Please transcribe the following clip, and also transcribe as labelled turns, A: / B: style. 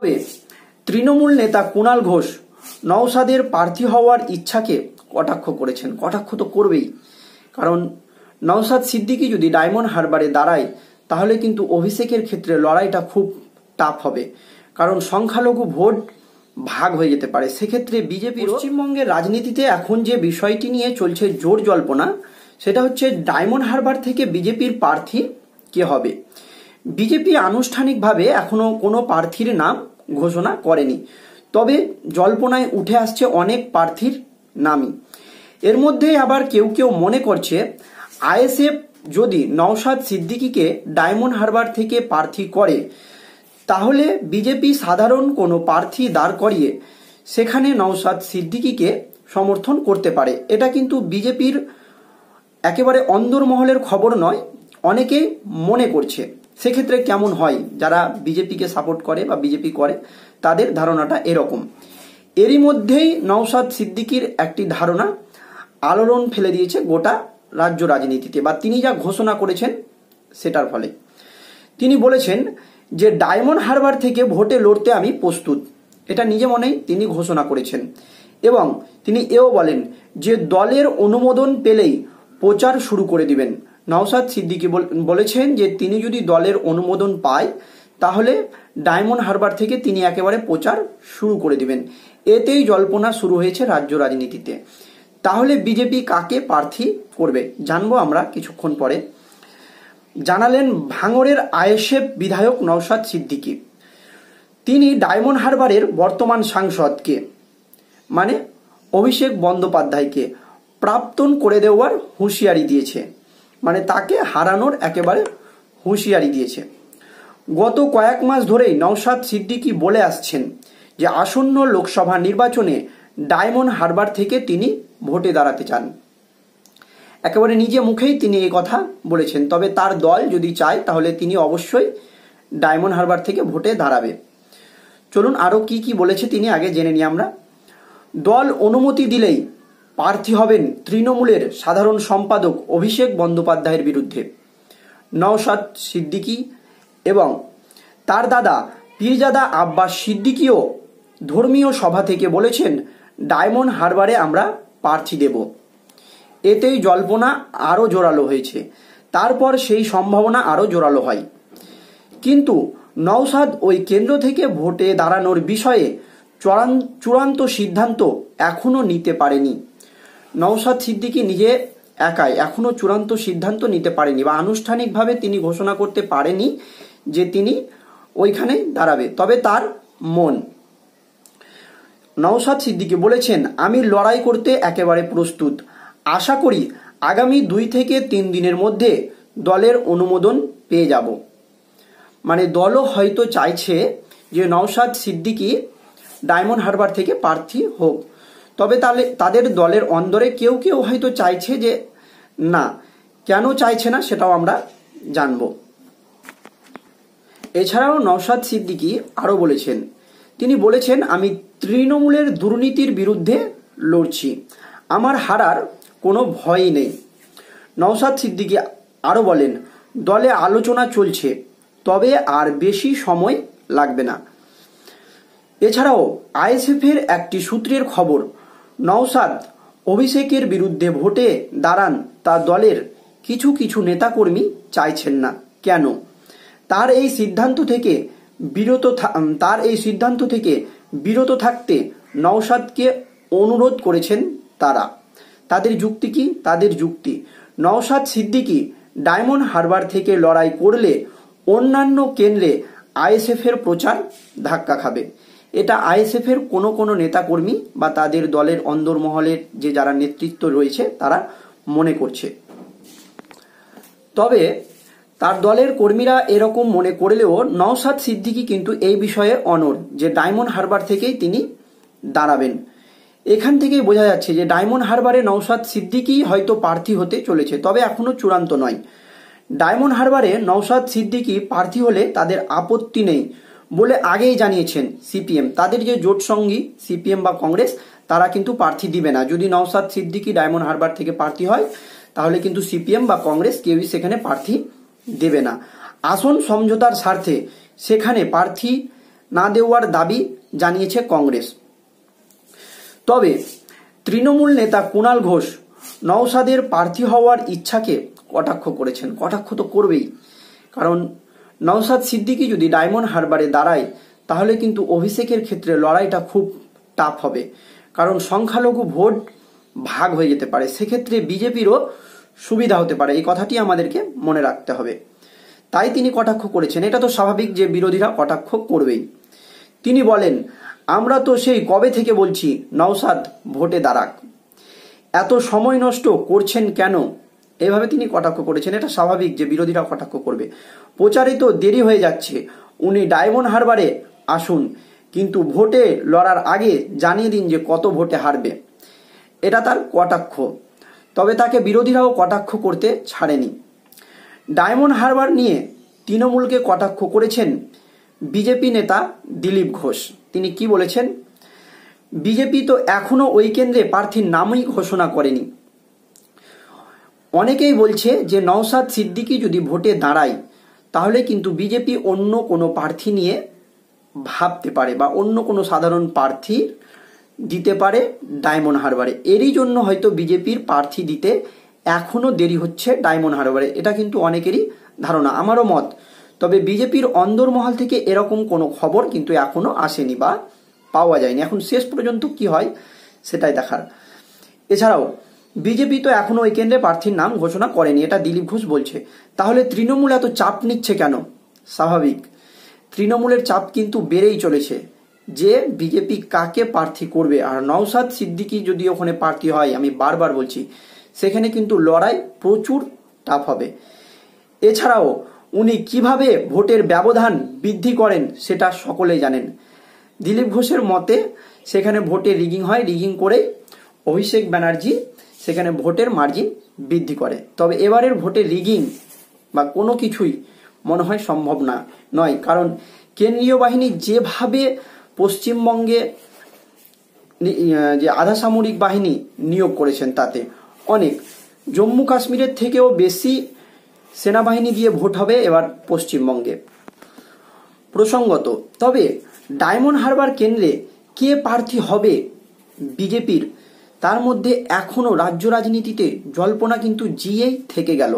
A: তবে তৃণমূল নেতা কুণাল ঘোষ নওশাদের প্রার্থী হওয়ার ইচ্ছাকে কটাক্ষ করেছেন। কটাক্ষ তো করবেই, কারণ নওশাদ সিদ্দিকী যদি ডায়মন্ড হারবারে দাঁড়ায় তাহলে কিন্তু অভিষেকের ক্ষেত্রে লড়াইটা খুব টাফ হবে, কারণ সংখ্যালঘু ভোট ভাগ হয়ে যেতে পারে। সেক্ষেত্রে বিজেপি পশ্চিমবঙ্গের রাজনীতিতে এখন যে বিষয়টি নিয়ে চলছে জোর জল্পনা, সেটা হচ্ছে ডায়মন্ড হারবার থেকে বিজেপির প্রার্থী কে হবে। বিজেপি আনুষ্ঠানিকভাবে এখনো কোনো প্রার্থীর নাম ঘোষণা করেনি, তবে জল্পনায় উঠে আসছে অনেক প্রার্থীর নামই। এর মধ্যে আবার কেউ কেউ মনে করছে আইএসএফ যদি নওশাদ সিদ্দিকীকে ডায়মন্ড হারবার থেকে প্রার্থী করে তাহলে বিজেপি সাধারণ কোনো প্রার্থী দাঁড় করিয়ে সেখানে নওশাদ সিদ্দিকীকে সমর্থন করতে পারে। এটা কিন্তু বিজেপির একেবারে অন্দরমহলের খবর নয়, অনেকেই মনে করছে। সেক্ষেত্রে কেমন হয়, যারা বিজেপিকে সাপোর্ট করে বা বিজেপি করে তাদের ধারণাটা এরকম। এরই মধ্যেই নওশাদ সিদ্দিকীর একটি ধারণা আলোড়ন ফেলে দিয়েছে গোটা রাজ্য রাজনীতিতে, বা তিনি যা ঘোষণা করেছেন সেটার ফলে। তিনি বলেছেন যে ডায়মন্ড হারবার থেকে ভোটে লড়তে আমি প্রস্তুত, এটা নিজে মনেই তিনি ঘোষণা করেছেন। এবং তিনি এও বলেন যে দলের অনুমোদন পেলেই প্রচার শুরু করে দিবেন। নওশাদ সিদ্দিকী বলেছেন যে তিনি যদি দলের অনুমোদন পায় তাহলে ডায়মন্ড হারবার থেকে তিনি একেবারে প্রচার শুরু করে দিবেন। এতেই জল্পনা শুরু হয়েছে রাজ্য রাজনীতিতে। তাহলে বিজেপি কাকে প্রার্থী করবে জানবো আমরা কিছুক্ষণ পরে। জানালেন ভাঙড়ের আইএসএফ বিধায়ক নওশাদ সিদ্দিকী। তিনি ডায়মন্ড হারবারের বর্তমান সাংসদকে মানে অভিষেক বন্দ্যোপাধ্যায়কে প্রাক্তন করে দেওয়ার হুঁশিয়ারি দিয়েছে, মানে তাকে হারানোর একেবারে হুঁশিয়ারি দিয়েছে। গত কয়েক মাস ধরেই নওশাদ সিদ্দিকী বলে আসছেন যে আসন্ন লোকসভা নির্বাচনে ডায়মন্ড হারবার থেকে তিনি ভোটে দাঁড়াতে চান। একেবারে নিজে মুখেই তিনি এই কথা বলেছেন। তবে তার দল যদি চায় তাহলে তিনি অবশ্যই ডায়মন্ড হারবার থেকে ভোটে দাঁড়াবে। চলুন আরও কি কি বলেছে তিনি আগে জেনে নিই আমরা। দল অনুমতি দিলেই প্রার্থী হবেন তৃণমূলের সাধারণ সম্পাদক অভিষেক বন্দ্যোপাধ্যায়ের বিরুদ্ধে। নওশাদ সিদ্দিকী এবং তার দাদা পীরজাদা আব্বাস সিদ্দিকীও ধর্মীয় সভা থেকে বলেছেন ডায়মন্ড হারবারে আমরা প্রার্থী দেব। এতেই জল্পনা আরও জোরালো হয়েছে। তারপর সেই সম্ভাবনা আরও জোরালো হয়। কিন্তু নওশাদ ওই কেন্দ্র থেকে ভোটে দাঁড়ানোর বিষয়ে চূড়ান্ত সিদ্ধান্ত এখনো নিতে পারেনি। নওশাদ সিদ্দিকী নিজে একাই এখনো চূড়ান্ত সিদ্ধান্ত নিতে পারেনি, বা আনুষ্ঠানিকভাবে তিনি ঘোষণা করতে পারেনি যে তিনি ওইখানে দাঁড়াবে। তবে তার মন। নওশাদ সিদ্দিকী বলেছেন আমি লড়াই করতে একেবারে প্রস্তুত। আশা করি আগামী 2 থেকে 3 দিনের মধ্যে দলের অনুমোদন পেয়ে যাব। মানে দলও হয়তো চাইছে যে নওশাদ সিদ্দিকী ডায়মন্ড হারবার থেকে প্রার্থী হোক, তবে তাদের দলের অন্দরে কেউ কেউ হয়তো চাইছে যে না। কেন চাইছে না সেটাও আমরা জানব। এছাড়াও নওশাদ সিদ্দিকী আরও বলেছেন, তিনি বলেছেন আমি তৃণমূলের দুর্নীতির বিরুদ্ধে লড়ছি, আমার হারার কোনো ভয়ই নেই। নওশাদ সিদ্দিকী আরও বলেন দলে আলোচনা চলছে, তবে আর বেশি সময় লাগবে না। এছাড়াও আইএসএফের একটি সূত্রের খবর নওশাদ অভিষেকের বিরুদ্ধে ভোটে দাঁড়ান তা দলের কিছু কিছু নেতাকর্মী চাইছেন না। কেন? তার এই সিদ্ধান্ত থেকে বিরত থাকতে নওশাদকে অনুরোধ করেছেন তারা। তাদের যুক্তি কি? তাদের যুক্তি নওশাদ সিদ্দিকী ডায়মন্ড হারবার থেকে লড়াই করলে অন্যান্য কেন্দ্রে আইএসএফের প্রচার ধাক্কা খাবে। এটা আইএসএফের কোনো নেতাকর্মী বা তাদের দলের অন্দরমহলের যে যারা নেতৃত্ব রয়েছে তারা মনে করছে। তবে তার দলের কর্মীরা এরকম মনে করলেও নওশাদ সিদ্দিকী কিন্তু এই বিষয়ে অনড় যে ডায়মন্ড হারবার থেকেই তিনি দাঁড়াবেন। এখান থেকেই বোঝা যাচ্ছে যে ডায়মন্ড হারবারে নওশাদ সিদ্দিকী হয়তো প্রার্থী হতে চলেছে, তবে এখনো চূড়ান্ত নয়। ডায়মন্ড হারবারে নওশাদ সিদ্দিকী প্রার্থী হলে তাদের আপত্তি নেই বলে আগেই জানিয়েছেন সিপিএম। তাদের যে জোট সঙ্গী সিপিএম বা কংগ্রেস তারা কিন্তু প্রার্থী দিবে না। যদি নওশাদ সিদ্দিকী ডায়মন্ড হারবার থেকে প্রার্থী হয় তাহলে কিন্তু সিপিএম বা কংগ্রেস কেউই সেখানে প্রার্থী দেবে না। আসন সমঝোতার স্বার্থে সেখানে প্রার্থী না দেওয়ার দাবি জানিয়েছে কংগ্রেস। তবে তৃণমূল নেতা কুণাল ঘোষ নওশাদের প্রার্থী হওয়ার ইচ্ছাকে কটাক্ষ করেছেন। কটাক্ষ তো করবেই, কারণ নওশাদ সিদ্দিকী যদি ডায়মন্ড হারবারে দাঁড়ায় তাহলে কিন্তু অভিষেকের ক্ষেত্রে লড়াইটা খুব টাফ হবে, কারণ সংখ্যালঘু ভোট ভাগ হয়ে যেতে পারে, সেক্ষেত্রে বিজেপিরও সুবিধা হতে পারে। এই কথাটি আমাদেরকে মনে রাখতে হবে। তাই তিনি কটাক্ষ করেছেন। এটা তো স্বাভাবিক যে বিরোধীরা কটাক্ষ করবেই। তিনি বলেন, আমরা তো সেই কবে থেকে বলছি নওশাদ ভোটে দাঁড়াক, এত সময় নষ্ট করছেন কেন? এভাবে তিনি কটাক্ষ করেছেন। এটা স্বাভাবিক যে বিরোধীরা কটাক্ষ করবে। প্রচারে তো দেরি হয়ে যাচ্ছে, উনি ডায়মন্ড হারবারে আসুন, কিন্তু ভোটে লড়ার আগে জানিয়ে দিন যে কত ভোটে হারবে। এটা তার কটাক্ষ। তবে তাকে বিরোধীরাও কটাক্ষ করতে ছাড়েনি। ডায়মন্ড হারবার নিয়ে তৃণমূলকে কটাক্ষ করেছেন বিজেপি নেতা দিলীপ ঘোষ। তিনি কি বলেছেন? বিজেপি তো এখনো ওই কেন্দ্রে প্রার্থীর নামই ঘোষণা করেনি। অনেকেই বলছে যে নওশাদ সিদ্দিকী যদি ভোটে দাঁড়ায় তাহলে কিন্তু বিজেপি অন্য কোনো প্রার্থী নিয়ে ভাবতে পারে বা অন্য কোনো সাধারণ প্রার্থী দিতে পারে ডায়মন্ড হারবারে। এরই জন্য হয়তো বিজেপির প্রার্থী দিতে এখনো দেরি হচ্ছে ডায়মন্ড হারবারে। এটা কিন্তু অনেকেরই ধারণা, আমারও মত। তবে বিজেপির অন্দরমহল থেকে এরকম কোনো খবর কিন্তু এখনো আসেনি বা পাওয়া যায়নি। এখন শেষ পর্যন্ত কি হয় সেটাই দেখার। এছাড়াও বিজেপি তো এখনো ওই কেন্দ্রে প্রার্থীর নাম ঘোষণা করেনি, এটা দিলীপ ঘোষ বলছে। তাহলে তৃণমূল এত চাপ নিচ্ছে কেন? স্বাভাবিক, তৃণমূলের চাপ কিন্তু বেড়েই চলেছে যে বিজেপি কাকে প্রার্থী করবে। আর নওশাদ সিদ্দিকী যদি ওখানে প্রার্থী হয়, আমি বারবার বলছি, সেখানে কিন্তু লড়াই প্রচুর টাফ হবে। এছাড়াও উনি কিভাবে ভোটের ব্যবধান বৃদ্ধি করেন সেটা সকলেই জানেন। দিলীপ ঘোষের মতে সেখানে ভোটে রিগিং হয়, রিগিং করে অভিষেক ব্যানার্জি সেখানে ভোটের মার্জিন বৃদ্ধি করে। তবে এবারের ভোটে রিগিং বা কোনো কিছুই মনে হয় সম্ভব নয়, কারণ কেন্দ্রীয় বাহিনী যেভাবে পশ্চিমবঙ্গে যে আধা সামরিক বাহিনী নিয়োগ করেছেন তাতে অনেক, জম্মু কাশ্মীরের থেকেও বেশি সেনাবাহিনী দিয়ে ভোট হবে এবার পশ্চিমবঙ্গে প্রসঙ্গত। তবে ডায়মন্ড হারবার কেন্দ্রে কে প্রার্থী হবে বিজেপির, তার মধ্যে এখনো রাজ্য রাজনীতিতে জল্পনা কিন্তু জিয়েই থেকে গেল।